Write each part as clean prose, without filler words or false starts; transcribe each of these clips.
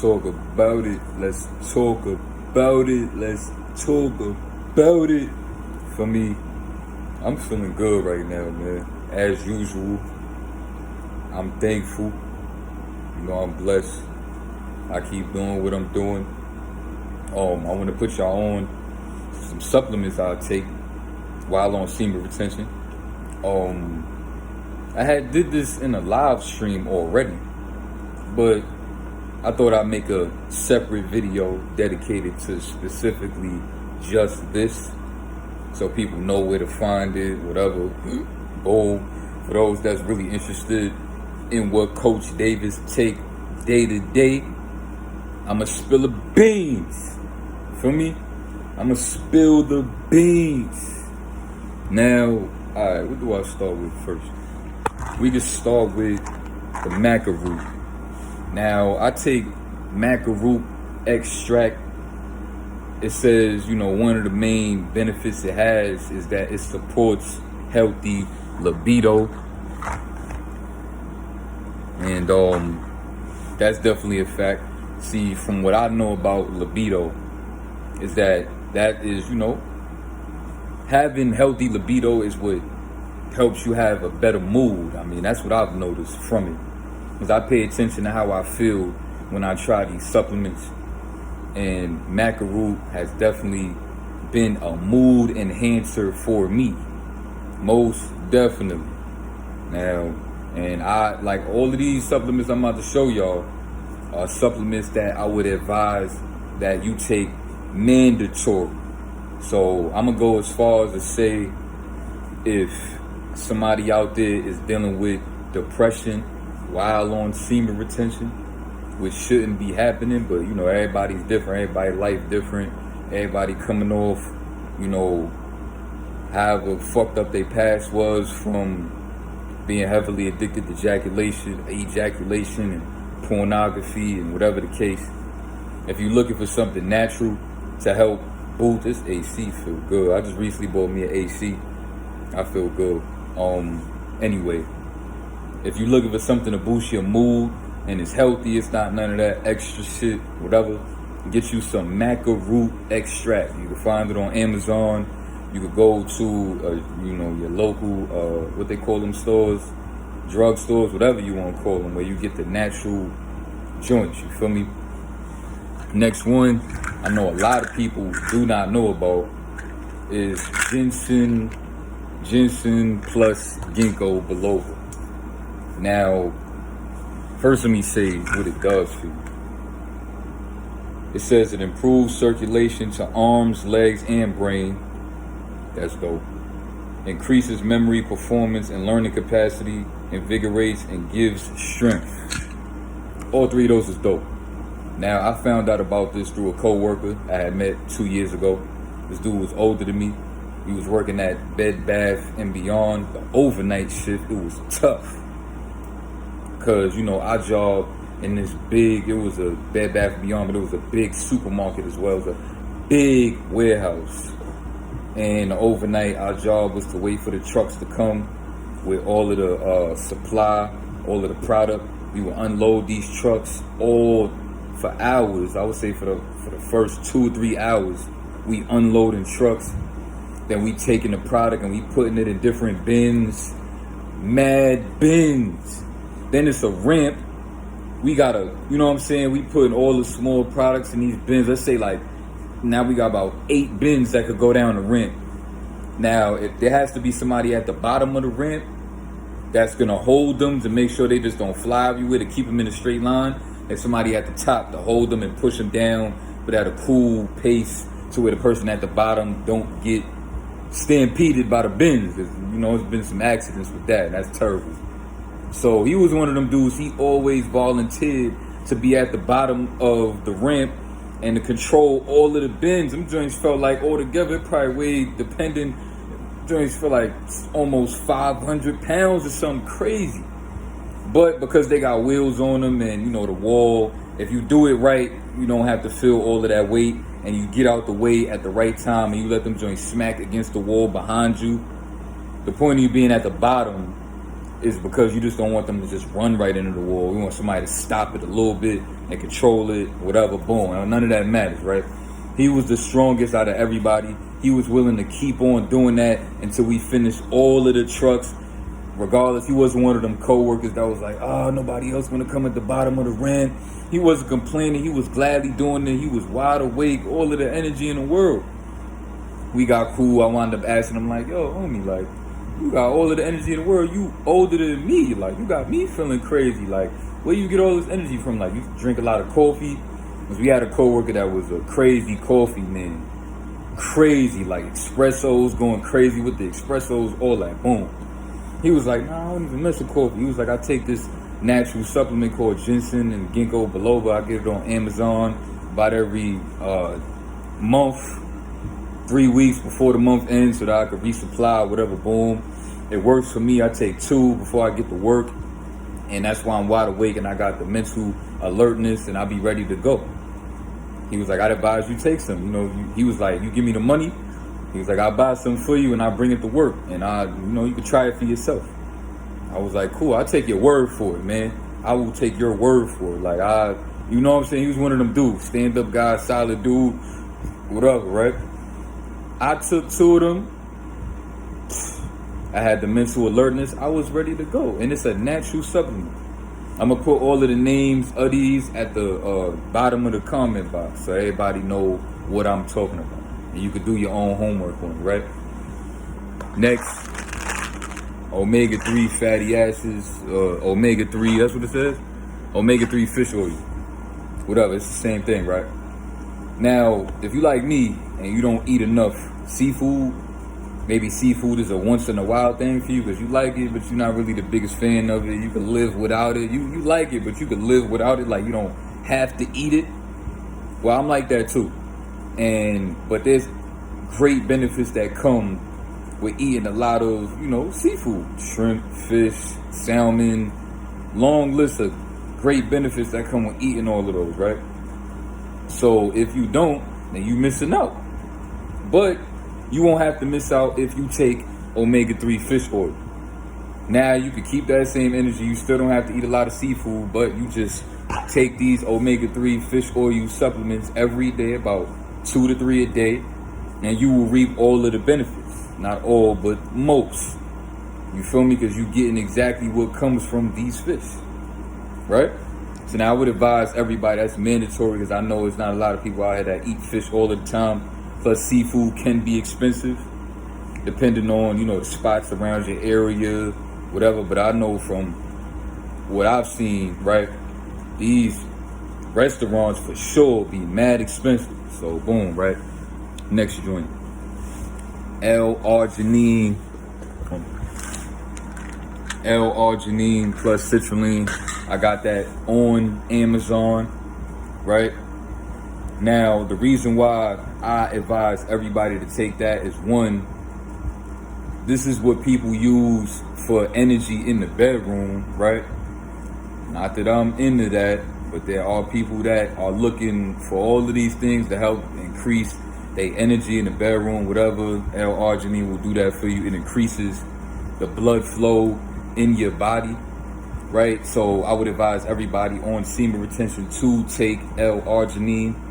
talk about it. Let's talk about it. Let's talk about it. For me, I'm feeling good right now, man. As usual, I'm thankful. You know, I'm blessed. I keep doing what I'm doing. I want to put y'all on some supplements I take while on semen retention. I did this in a live stream already, but I thought I'd make a separate video dedicated to specifically just this, so people know where to find it, whatever. For those that's really interested in what Coach Davis take day to day, I'ma spill the beans. Feel me? I'ma spill the beans. Now, alright, what do I start with first? We can start with the Maca root. Now, I take Maca root extract. It says, you know, one of the main benefits it has is that it supports healthy libido. And that's definitely a fact. See, from what I know about libido, is that is, you know, having healthy libido is what helps you have a better mood. I mean, that's what I've noticed from it. Because I pay attention to how I feel when I try these supplements. And Maca root has definitely been a mood enhancer for me. Most definitely. Now, and I like all of these supplements I'm about to show y'all are supplements that I would advise that you take mandatory. So I'm gonna go as far as to say, if somebody out there is dealing with depression while on semen retention, which shouldn't be happening, but you know, everybody's different, everybody's life different, everybody coming off, you know, however fucked up their past was from being heavily addicted to ejaculation and pornography and whatever the case. If you're looking for something natural to help boost this AC, feel good. I just recently bought me an AC. I feel good. Anyway, if you're looking for something to boost your mood and it's healthy, it's not none of that extra shit, whatever, get you some Maca root extract. You can find it on Amazon. You could go to, you know, your local, what they call them stores, drug stores, whatever you want to call them, where you get the natural joints, you feel me? Next one, I know a lot of people do not know about, is ginseng plus ginkgo biloba. Now, first let me say what it does for you. It says it improves circulation to arms, legs, and brain. That's dope. Increases memory, performance, and learning capacity, invigorates, and gives strength. All three of those is dope. Now, I found out about this through a co-worker I had met 2 years ago. This dude was older than me. He was working at Bed Bath & Beyond, the overnight shift. It was tough. Because, you know, our job in this big, it was a Bed Bath & Beyond, but it was a big supermarket as well. It was a big warehouse. And overnight, our job was to wait for the trucks to come with all of the supply, all of the product. We would unload these trucks all for hours. I would say for the first 2 or 3 hours, we unloading trucks. Then we taking the product and we putting it in different bins, mad bins. Then it's a ramp. We gotta, you know what I'm saying? We putting all the small products in these bins. Let's say like, now we got about 8 bins that could go down the ramp. Now, if there has to be somebody at the bottom of the ramp that's gonna hold them to make sure they just don't fly everywhere, to keep them in a straight line, and somebody at the top to hold them and push them down, but at a cool pace to where the person at the bottom don't get stampeded by the bins. Because, you know, there's been some accidents with that. That's terrible. So he was one of them dudes. He always volunteered to be at the bottom of the ramp and to control all of the bins. Them joints felt like altogether, it probably weighed, depending, joints felt like almost 500 pounds or something crazy. But because they got wheels on them and, you know, the wall, if you do it right, you don't have to feel all of that weight, and you get out the way at the right time and you let them joints smack against the wall behind you. The point of you being at the bottom is because you just don't want them to just run right into the wall. We want somebody to stop it a little bit and control it, whatever, boom. None of that matters, right? He was the strongest out of everybody. He was willing to keep on doing that until we finished all of the trucks. Regardless, he wasn't one of them co-workers that was like, oh, nobody else want to come at the bottom of the ramp. He wasn't complaining. He was gladly doing it. He was wide awake, all of the energy in the world. We got cool. I wound up asking him, like, yo, homie, like, you got all of the energy in the world. You older than me. Like, you got me feeling crazy. Like, where you get all this energy from? Like, you drink a lot of coffee? Because we had a coworker that was a crazy coffee man. Crazy, like espressos, going crazy with the espressos, all that, boom. He was like, nah, I don't even mess with coffee. He was like, I take this natural supplement called Ginseng and ginkgo biloba. I get it on Amazon about every month, 3 weeks before the month ends so that I could resupply, whatever, boom. It works for me. I take 2 before I get to work. And that's why I'm wide awake and I got the mental alertness and I'll be ready to go. He was like, I'd advise you take some. You know, he was like, you give me the money. He was like, I'll buy some for you and I'll bring it to work. And you can try it for yourself. I was like, cool, I'll take your word for it, man. I will take your word for it. Like, you know what I'm saying? He was one of them dudes, stand-up guy, solid dude, whatever, right? I took 2 of them. I had the mental alertness. I was ready to go. And it's a natural supplement. I'm going to put all of the names of these at the bottom of the comment box so everybody know what I'm talking about. And you can do your own homework on it, right? Next, omega-3 fatty acids, omega-3, that's what it says? Omega-3 fish oil. Whatever, it's the same thing, right? Now, if you like me and you don't eat enough seafood, maybe seafood is a once in a while thing for you because you like it, but you're not really the biggest fan of it. You can live without it. You like it, but you can live without it. Like, you don't have to eat it. Well, I'm like that too. But there's great benefits that come with eating a lot of, seafood, shrimp, fish, salmon, long list of great benefits that come with eating all of those, right? So if you don't, then you're missing out. But you won't have to miss out if you take omega-3 fish oil. Now you can keep that same energy. You still don't have to eat a lot of seafood, but you just take these omega-3 fish oil supplements every day, about 2 to 3 a day, and you will reap all of the benefits. Not all, but most. You feel me? Because you're getting exactly what comes from these fish, right? So now I would advise everybody, that's mandatory because I know there's not a lot of people out here that eat fish all the time. Plus seafood can be expensive depending on, the spots around your area, whatever. But I know from what I've seen, right, these restaurants for sure be mad expensive. So boom, right? Next joint. L-arginine. L-arginine plus citrulline. I got that on Amazon, right? Now, the reason why I advise everybody to take that is, one, this is what people use for energy in the bedroom, right? Not that I'm into that, but there are people that are looking for all of these things to help increase their energy in the bedroom, whatever. L-arginine will do that for you. It increases the blood flow in your body, right? So I would advise everybody on semen retention to take L-arginine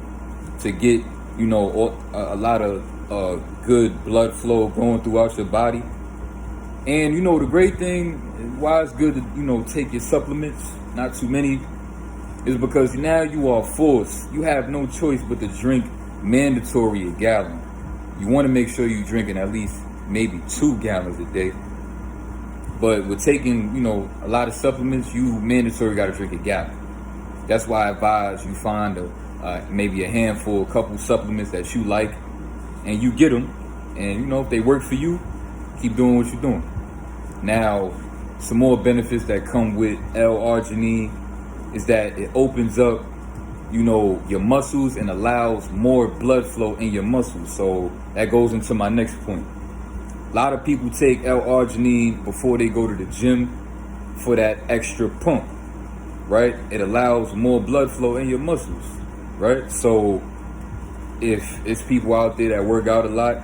to get, a lot of good blood flow going throughout your body. And, the great thing, why it's good to, take your supplements, not too many, is because now you are forced. You have no choice but to drink mandatory a gallon. You want to make sure you're drinking at least maybe 2 gallons a day. But with taking, a lot of supplements, you mandatory got to drink a gallon. That's why I advise you find maybe a handful, a couple supplements that you like, and you get them. And, if they work for you, keep doing what you're doing. Now, some more benefits that come with L-arginine is that it opens up, your muscles and allows more blood flow in your muscles. So that goes into my next point. A lot of people take L-arginine before they go to the gym for that extra pump, right? It allows more blood flow in your muscles, right? So if it's people out there that work out a lot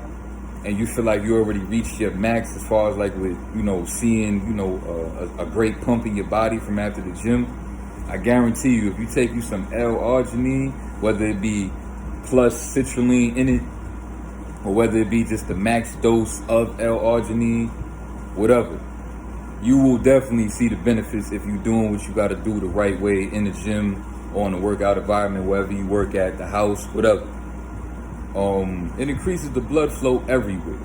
and you feel like you already reached your max as far as like with, you know, seeing, you know, a great pump in your body from after the gym, I guarantee you, if you take you some L-arginine, whether it be plus citrulline in it, or whether it be just the max dose of L-arginine, whatever, you will definitely see the benefits if you're doing what you got to do the right way in the gym or in the workout environment, wherever you work at, the house, whatever. It increases the blood flow everywhere,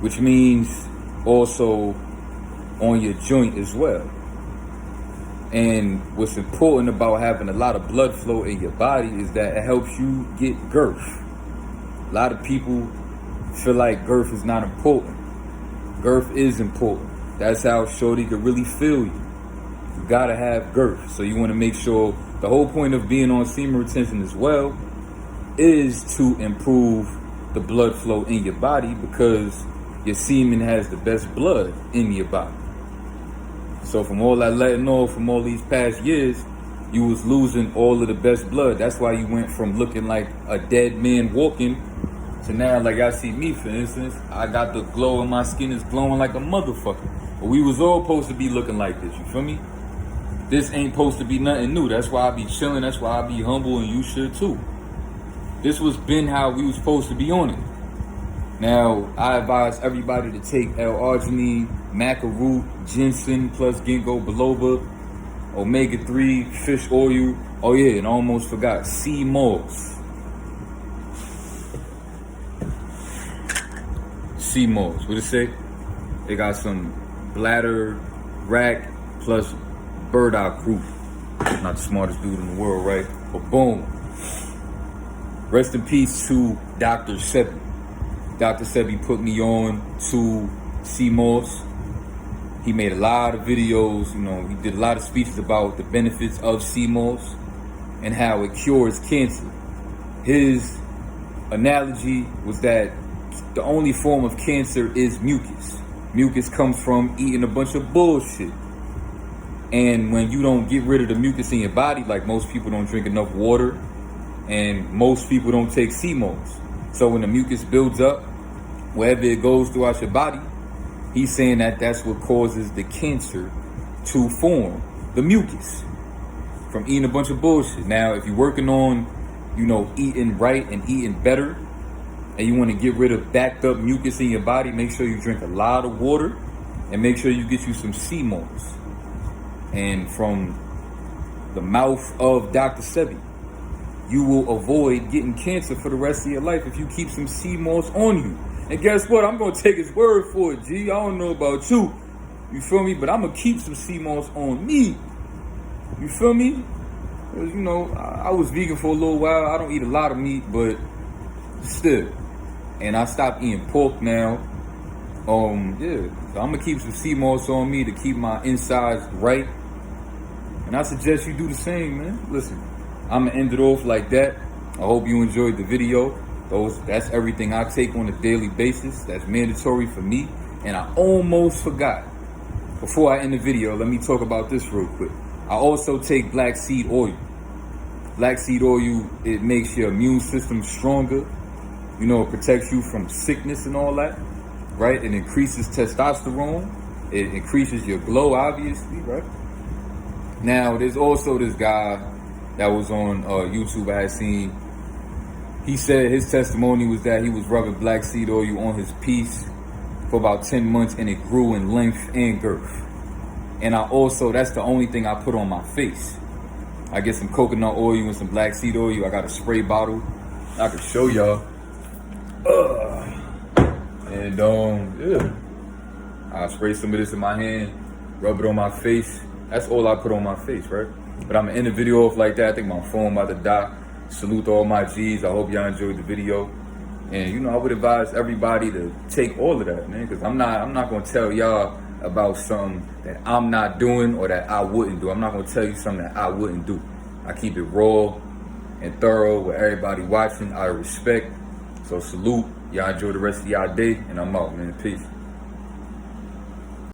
which means also on your joint as well. And what's important about having a lot of blood flow in your body is that it helps you get girth. A lot of people feel like girth is not important. Girth is important. That's how shorty could really feel you. You gotta have girth. So you want to make sure the whole point of being on semen retention as well is to improve the blood flow in your body, because your semen has the best blood in your body. So from all that letting off from all these past years, you was losing all of the best blood. That's why you went from looking like a dead man walking to now, like y'all see me, for instance, I got the glow and my skin is glowing like a motherfucker. But we was all supposed to be looking like this, you feel me? This ain't supposed to be nothing new. That's why I be chilling. That's why I be humble, and you should too. This was been how we was supposed to be on it. Now, I advise everybody to take L-arginine, Maca root, Ginseng plus ginkgo biloba, omega-3, fish oil. Oh yeah, and I almost forgot, sea moss. Sea moss, what it say? They got some bladder rack plus burdock root. Not the smartest dude in the world, right? But boom. Rest in peace to Dr. Semen. Dr. Sebi put me on to sea moss. He made a lot of videos, you know, he did a lot of speeches about the benefits of sea moss and how it cures cancer. His analogy was that the only form of cancer is mucus. Mucus comes from eating a bunch of bullshit. And when you don't get rid of the mucus in your body, like most people don't drink enough water, and most people don't take sea moss. So when the mucus builds up, wherever it goes throughout your body, he's saying that that's what causes the cancer to form, the mucus, from eating a bunch of bullshit. Now, if you're working on, you know, eating right and eating better, and you want to get rid of backed up mucus in your body, make sure you drink a lot of water, and make sure you get you some sea moss. And from the mouth of Dr. Sebi, you will avoid getting cancer for the rest of your life if you keep some sea moss on you. And guess what? I'm going to take his word for it, G. I don't know about you. You feel me? But I'm going to keep some sea moss on me. You feel me? Because, you know, I was vegan for a little while. I don't eat a lot of meat, but still. And I stopped eating pork now. Yeah. So I'm going to keep some sea moss on me to keep my insides right. And I suggest you do the same, man. Listen. I'm gonna end it off like that. I hope you enjoyed the video. That's everything I take on a daily basis. That's mandatory for me. And I almost forgot. Before I end the video, let me talk about this real quick. I also take black seed oil. Black seed oil, it makes your immune system stronger. You know, it protects you from sickness and all that, right? It increases testosterone. It increases your glow, obviously, right? Now, there's also this guy that was on YouTube I had seen. He said his testimony was that he was rubbing black seed oil on his piece for about 10 months and it grew in length and girth. And I also, that's the only thing I put on my face. I get some coconut oil and some black seed oil. I got a spray bottle. I can show y'all. And yeah. I spray some of this in my hand, rub it on my face. That's all I put on my face, right? But I'm gonna end the video off like that. I think my phone about to die. Salute to all my G's. I hope y'all enjoyed the video. And you know, I would advise everybody to take all of that, man, because I'm not gonna tell y'all about something that I'm not doing or that I wouldn't do. I'm not gonna tell you something that I wouldn't do. I keep it raw and thorough with everybody watching out of respect. So salute. Y'all enjoy the rest of y'all day, and I'm out, man. Peace.